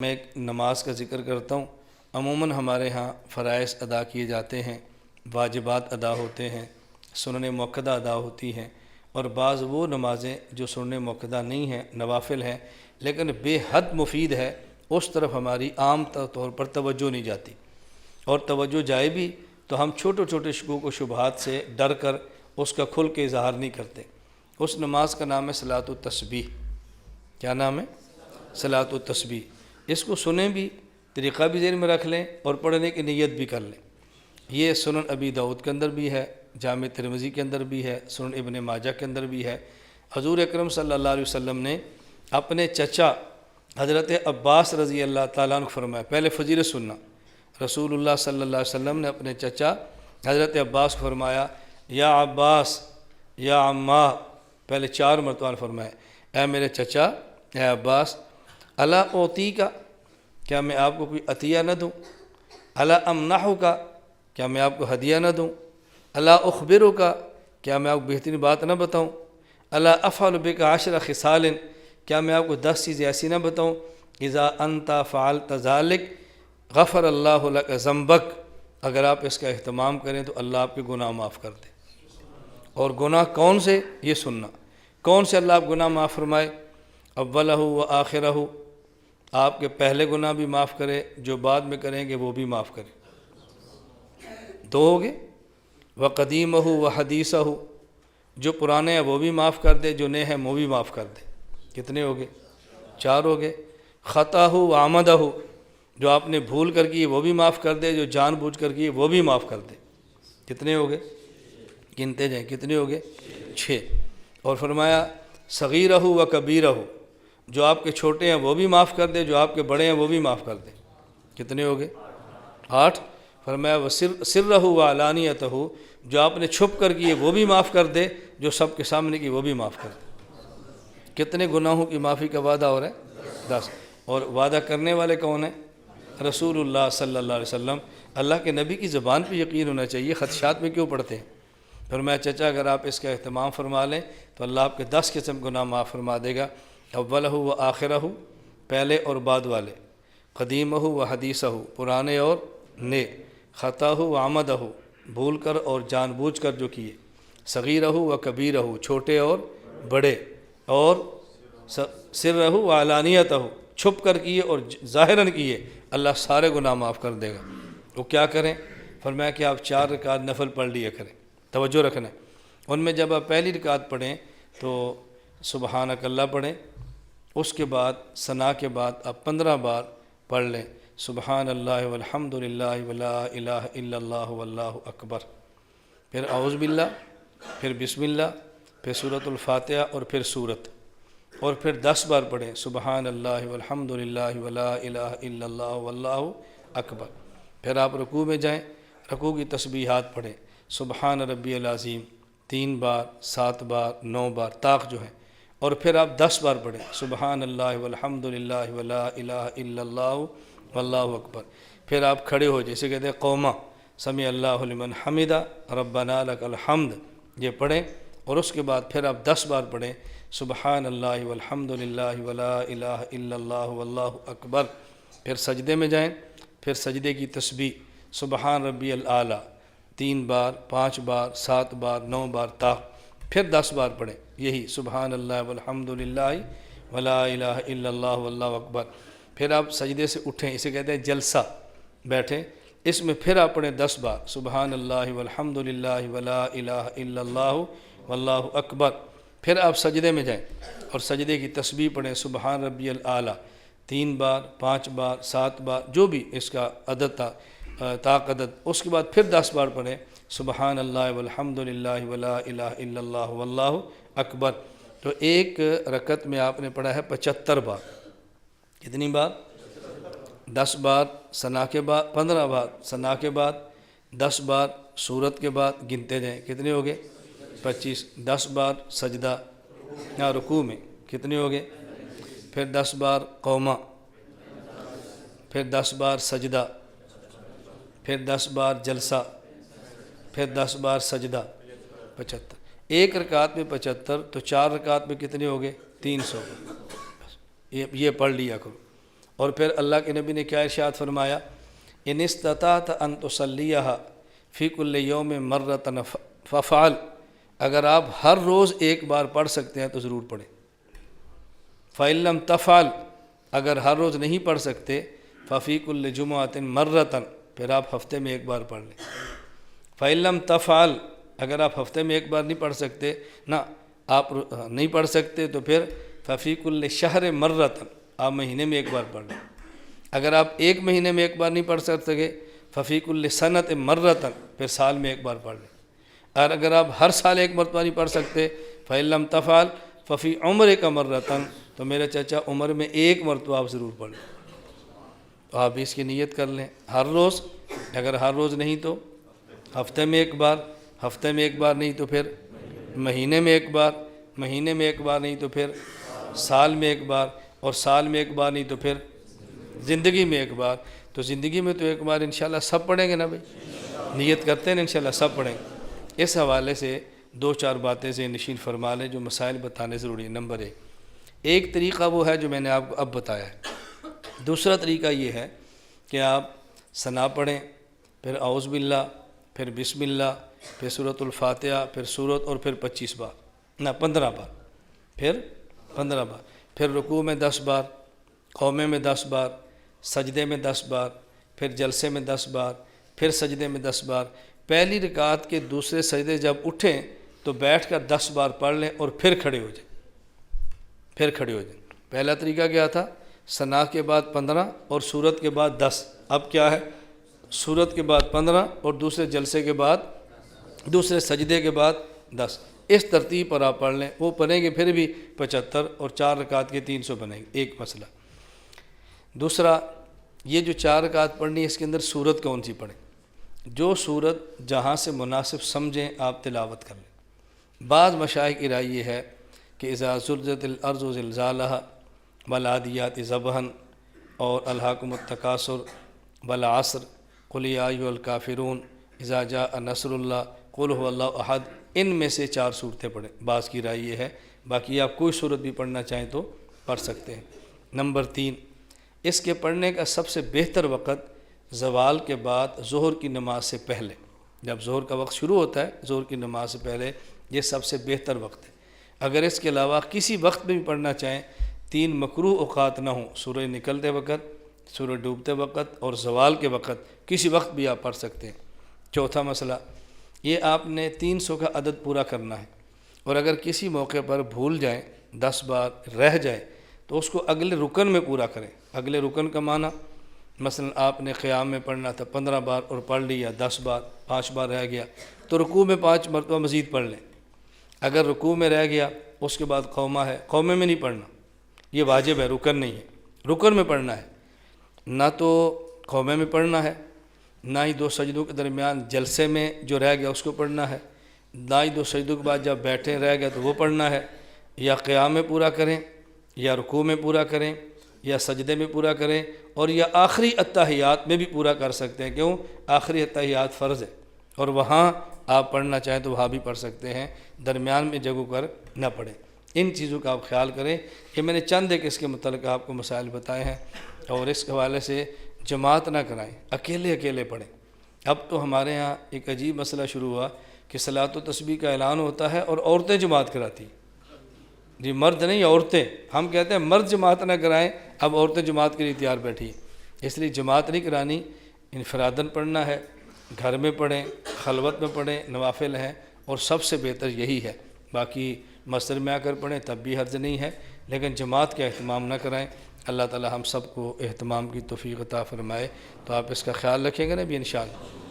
میں ایک نماز کا ذکر کرتا ہوں۔ عموماً ہمارے ہاں فرائض ادا کیے جاتے ہیں، واجبات ادا ہوتے ہیں، سنن موقدہ ادا ہوتی ہیں، اور بعض وہ نمازیں جو سنن موقدہ نہیں ہیں، نوافل ہیں، لیکن بے حد مفید ہے، اس طرف ہماری عام طور پر توجہ نہیں جاتی، اور توجہ جائے بھی تو ہم چھوٹے چھوٹے شکوک و شبہات سے ڈر کر اس کا کھل کے اظہار نہیں کرتے۔ اس نماز کا نام ہے صلاۃ التسبیح۔ کیا نام ہے؟ صلاۃ التسبیح۔ اس کو سنیں بھی، طریقہ بھی ذہن میں رکھ لیں، اور پڑھنے کی نیت بھی کر لیں۔ یہ سنن ابی داؤد کے اندر بھی ہے، جامع ترمذی کے اندر بھی ہے، سنن ابن ماجہ کے اندر بھی ہے۔ حضور اکرم صلی اللہ علیہ وسلم نے اپنے چچا حضرت عباس رضی اللہ تعالیٰ عنہ فرمایا، پہلے فضیلت سننا، رسول اللہ صلی اللہ علیہ وسلم نے اپنے چچا حضرت عباس کو فرمایا، یا عباس یا عمّا، پہلے 4 مرتبہ فرمایا، اے میرے چچا، اے عباس، الا اوتی کا، کیا میں آپ کو کوئی عطیہ نہ دوں؟ الا امنحو کا، کیا میں آپ کو ہدیہ نہ دوں؟ الا اخبرو کا، کیا میں آپ کو بہترین بات نہ بتاؤں؟ الا افعل بک 10 خصال، کیا میں آپ کو 10 چیزیں ایسی نہ بتاؤں؟ اذا انت فعلت ذلک غفر اللہ لک ذنبک، اگر آپ اس کا اہتمام کریں تو اللہ آپ کے گناہ معاف کر دے۔ اور گناہ کون سے؟ یہ سننا، کون سے اللہ آپ گناہ معاف فرمائے؟ اولہ و آخرہ، آپ کے پہلے گناہ بھی معاف کرے، جو بعد میں کریں گے وہ بھی معاف کرے۔ 2 ہو گئے۔ وقدیمہ و حدیثہ، جو پرانے ہیں وہ بھی معاف کر دے، جو نئے ہیں وہ بھی معاف کر دے۔ کتنے ہو گئے؟ 4 ہو گئے۔ خطاہ و عمدہ، جو آپ نے بھول کر کی وہ بھی معاف کر دے، جو جان بوجھ کر کی وہ بھی معاف کر دے۔ کتنے ہو گئے؟ گنتے جائیں، کتنے ہو گئے؟ 6۔ اور فرمایا صغیرہ و کبیرہ، جو آپ کے چھوٹے ہیں وہ بھی معاف کر دے، جو آپ کے بڑے ہیں وہ بھی معاف کر دے۔ کتنے ہو گئے؟ 8۔ فرمایا سرہ و علانیتہ، جو آپ نے چھپ کر کی وہ بھی معاف کر دے، جو سب کے سامنے کی وہ بھی معاف کر دے۔ کتنے گناہوں کی معافی کا وعدہ ہو رہا ہے؟ 10۔ اور وعدہ کرنے والے کون ہیں؟ رسول اللہ صلی اللہ علیہ وسلم۔ اللہ کے نبی کی زبان پہ یقین ہونا چاہیے، خدشات میں کیوں پڑھتے ہیں؟ فرمایا چچا اگر آپ اس کا اہتمام فرما لیں تو اللہ آپ کے 10 قسم گناہ معاف فرما دے گا۔ اولہ و آخرہ، پہلے اور بعد والے، قدیمہ و حدیثہ، پرانے اور نئے، خطاہ و عمدہ، بھول کر اور جان بوجھ کر جو کیے، صغیرہ و کبیرہ، چھوٹے اور بڑے، اور سرہ و علانیتہ، چھپ کر کیے اور ظاہراً کیے، اللہ سارے گناہ معاف کر دے گا۔ وہ کیا کریں؟ فرمایا کہ آپ 4 رکعت نفل پڑھ لیا کریں۔ توجہ رکھنا ہے، ان میں جب آپ پہلی رکعت پڑھیں تو سبحانک اللہ پڑھیں، اس کے بعد ثنا کے بعد آپ 15 بار پڑھ لیں، سبحان اللہ والحمد للہ ولا الہ الا اللہ واللہ اکبر، پھر اعوذ باللہ، پھر بسم اللہ، پھر سورۃ الفاتحہ، اور پھر سورت، اور پھر 10 بار پڑھیں سبحان اللہ والحمد للہ ولا الہ الا اللہ واللہ اکبر۔ پھر آپ رکوع میں جائیں، رکوع کی تسبیحات پڑھیں، سبحان ربی العظیم 3 بار، 7 بار، 9 بار طاق جو ہے، اور پھر آپ 10 بار پڑھیں سبحان اللہ والحمد للہ ولا الہ الا اللہ واللہ اکبر۔ پھر آپ کھڑے ہو، جیسے کہتے ہیں قوما، سمع اللہ لمن حمدہ ربنا لک الحمد، یہ پڑھیں، اور اس کے بعد پھر آپ 10 بار پڑھیں سبحان اللہ والحمد للہ ولا الہ الا اللہ واللہ اکبر۔ پھر سجدے میں جائیں، پھر سجدے کی تسبیح سبحان ربی الاعلیٰ 3 بار، 5 بار، 7 بار، 9 بار طاق، پھر 10 بار پڑھیں یہی سبحان اللہ والحمد للہ ولا الہ الا اللہ واللہ اکبر۔ پھر آپ سجدے سے اٹھیں، اسے کہتے ہیں جلسہ، بیٹھیں، اس میں پھر آپ پڑھیں 10 بار سبحان اللہ والحمد للہ ولا الہ الا اللہ واللہ اکبر۔ پھر آپ سجدے میں جائیں اور سجدے کی تسبیح پڑھیں سبحان ربی الاعلیٰ 3 بار، 5 بار، 7 بار، جو بھی اس کا عدد تھا طاق عدد۔ اس کے بعد پھر 10 بار پڑھیں سبحان اللہ والحمد للہ ولا الہ الا اللہ واللہ اکبر۔ تو ایک رکعت میں آپ نے پڑھا ہے 75 بار۔ کتنی بار؟ 10 بار ثنا کے بعد، 15 بار ثنا کے بعد، 10 بار سورت کے بعد، گنتے جائیں کتنے ہو گئے؟ 25۔ 10 بار سجدہ رکوع میں، کتنے ہو گئے؟ پھر 10 بار قوما، پھر 10 بار سجدہ، پھر 10 بار جلسہ، پھر 10 بار سجدہ، 75۔ ایک رکعت میں 75، تو 4 رکعت میں کتنے ہو گئے؟ 300۔ یہ پڑھ لیا کرو۔ اور پھر اللہ کے نبی نے کیا ارشاد فرمایا، ان استطعت ان تصلیھا فی کل یوم مرۃ فافعل، اگر آپ ہر روز ایک بار پڑھ سکتے ہیں تو ضرور پڑھیں۔ فإن لم تفعل، اگر ہر روز نہیں پڑھ سکتے، ففی کل جمعۃ مرۃ، پھر آپ ہفتے میں ایک بار پڑھ لیں۔ فإن لم تفعل، اگر آپ ہفتے میں ایک بار نہیں پڑھ سکتے، نہ آپ نہیں پڑھ سکتے، تو پھر ففی کل شہر مرۃ، آپ مہینے میں ایک بار پڑھ لیں۔ اگر آپ ایک مہینے میں ایک بار نہیں پڑھ سکتے، ففی کل سنۃ مرۃ، پھر سال میں ایک بار پڑھ لیں۔ اور اگر آپ ہر سال ایک مرتبہ نہیں پڑھ سکتے، فإن لم تفعل ففی عمرک مرۃ، تو میرے چچا عمر میں ایک مرتبہ آپ ضرور پڑھ لیں۔ تو آپ اس کی نیت کر لیں ہر روز، اگر ہر روز نہیں تو ہفتے میں ایک بار، ہفتے میں ایک بار نہیں تو پھر مہینے میں ایک بار، مہینے میں ایک بار نہیں تو پھر سال میں ایک بار، اور سال میں ایک بار نہیں تو پھر زندگی میں ایک بار۔ تو زندگی میں تو ایک بار انشاءاللہ سب پڑھیں گے نا بھائی، نیت کرتے ہیں انشاءاللہ سب پڑھیں گے۔ اس حوالے سے دو چار باتیں ذہن نشین فرما لیں جو مسائل بتانے ضروری ہیں۔ نمبر ایک طریقہ وہ ہے جو میں نے آپ کو اب بتایا ہے۔ دوسرا طریقہ یہ ہے کہ آپ ثنا پڑھیں، پھر اعوذ باللہ، پھر بسم اللہ، پھر سورۃ الفاتحہ، پھر سورت، اور پھر 25 بار، نہ 15 بار، پھر 15 بار، پھر رکوع میں 10 بار، قومے میں 10 بار، سجدے میں 10 بار، پھر جلسے میں 10 بار، پھر سجدے میں 10 بار۔ پہلی رکعت کے دوسرے سجدے جب اٹھیں تو بیٹھ کر 10 بار پڑھ لیں اور پھر کھڑے ہو جائیں، پھر کھڑے ہو جائیں۔ پہلا طریقہ کیا تھا، ثنا کے بعد 15 اور سورت کے بعد 10، اب کیا ہے، سورت کے بعد 15 اور دوسرے جلسے کے بعد، دوسرے سجدے کے بعد 10۔ اس ترتیب پر آپ پڑھ لیں، وہ پڑھیں گے پھر بھی 75 اور 4 رکعت کے 300 بنیں گے، ایک مسئلہ۔ دوسرا یہ جو 4 رکعت پڑھنی ہے، اس کے اندر سورت کون سی پڑھیں، جو سورت جہاں سے مناسب سمجھیں آپ تلاوت کر لیں۔ بعض مشائخ کی رائے یہ ہے کہ اذا زلزلت الارض زلزالها والعادیات ضبحا، اور الہاکم التکاثر والعصر، قل یا ایھا الکافرون، اذا جاء نصر اللہ، قل هو اللہ احد، ان میں سے 4 صورتیں پڑھیں۔ بعض کی رائے یہ ہے، باقی آپ کوئی صورت بھی پڑھنا چاہیں تو پڑھ سکتے ہیں۔ نمبر 3، اس کے پڑھنے کا سب سے بہتر وقت زوال کے بعد ظہر کی نماز سے پہلے، جب ظہر کا وقت شروع ہوتا ہے ظہر کی نماز سے پہلے، یہ سب سے بہتر وقت ہے۔ اگر اس کے علاوہ کسی وقت میں بھی پڑھنا چاہیں، 3 مکروہ اوقات نہ ہوں، سورج نکلتے وقت، سورج ڈوبتے وقت اور زوال کے وقت، کسی وقت بھی آپ پڑھ سکتے ہیں۔ چوتھا مسئلہ یہ، آپ نے 300 کا عدد پورا کرنا ہے، اور اگر کسی موقع پر بھول جائیں، 10 بار رہ جائے، تو اس کو اگلے رکن میں پورا کریں۔ اگلے رکن کا معنی، مثلا آپ نے قیام میں پڑھنا تھا 15 بار اور پڑھ لیا 10 بار، 5 بار رہ گیا، تو رکوع میں 5 مرتبہ مزید پڑھ لیں۔ اگر رکوع میں رہ گیا، اس کے بعد قومہ ہے، قومے میں نہیں پڑھنا، یہ واجب ہے، رکن نہیں ہے، رکن میں پڑھنا ہے، نہ تو قومے میں پڑھنا ہے، نہ ہی 2 سجدوں کے درمیان جلسے میں جو رہ گیا اس کو پڑھنا ہے، نہ ہی 2 سجدوں کے بعد جب بیٹھے رہ گیا تو وہ پڑھنا ہے۔ یا قیام میں پورا کریں، یا رکوع میں پورا کریں، یا سجدے میں پورا کریں، اور یا آخری اتحیات میں بھی پورا کر سکتے ہیں۔ کیوں؟ آخری اتحیات فرض ہے، اور وہاں آپ پڑھنا چاہیں تو وہاں بھی پڑھ سکتے ہیں، درمیان میں جگہوں پر نہ پڑھیں۔ ان چیزوں کا آپ خیال کریں۔ کہ میں نے چند ایک اس کے متعلق آپ کو مسائل بتائے ہیں، اور اس کے حوالے سے جماعت نہ کرائیں، اکیلے اکیلے پڑھیں۔ اب تو ہمارے ہاں ایک عجیب مسئلہ شروع ہوا کہ صلاۃ و تسبیح کا اعلان ہوتا ہے اور عورتیں جماعت کراتی ہیں۔ جی مرد نہیں، عورتیں، ہم کہتے ہیں مرد جماعت نہ کرائیں، اب عورتیں جماعت کے لیے تیار بیٹھی ہیں۔ اس لیے جماعت نہیں کرانی، انفراداً پڑھنا ہے، گھر میں پڑھیں، خلوت میں پڑھیں، نوافل ہیں، اور سب سے بہتر یہی ہے۔ باقی مسجد میں آ کر پڑھیں تب بھی حرج نہیں ہے، لیکن جماعت کا اہتمام نہ کرائیں۔ اللہ تعالی ہم سب کو اہتمام کی توفیق عطا فرمائے۔ تو آپ اس کا خیال رکھیں گے نا بھی انشاءاللہ۔